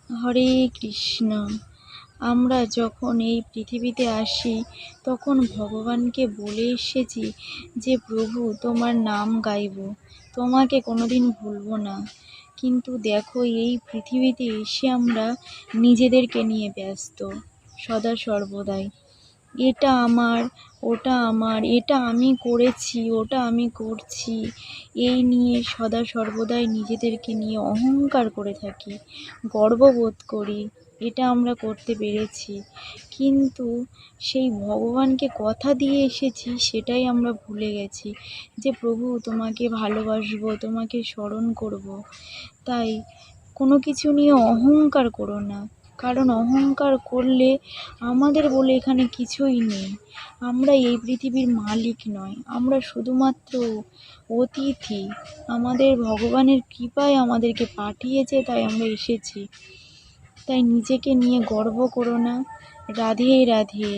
হরে কৃষ্ণ। আমরা যখন এই পৃথিবীতে আসি তখন ভগবানকে বলে এসেছি যে প্রভু তোমার নাম গাইব, তোমাকে কোনোদিন ভুলবো না। কিন্তু দেখো এই পৃথিবীতে এসে আমরা নিজেদেরকে নিয়ে ব্যস্ত সদা সর্বদাই। এটা আমার, ওটা আমার, এটা আমি করেছি, ওটা আমি করছি, এই নিয়ে সদা সর্বদাই নিজেদেরকে নিয়ে অহংকার করে থাকি, গর্ববোধ করি এটা আমরা করতে পেরেছি। কিন্তু সেই ভগবানকে কথা দিয়ে এসেছি সেটাই আমরা ভুলে গেছি যে প্রভু তোমাকে ভালোবাসবো, তোমাকে স্মরণ করব। তাই কোনো কিছু নিয়ে অহংকার করো না, কারণ অহংকার করলে আমাদের বলে এখানে কিছুই নেই। আমরা এই পৃথিবীর মালিক নয়, আমরা শুধুমাত্র অতিথি। আমাদের ভগবানের কৃপায় আমাদেরকে পাঠিয়েছে, তাই আমরা এসেছি। তাই নিজেকে নিয়ে গর্ব করো না। রাধে রাধে।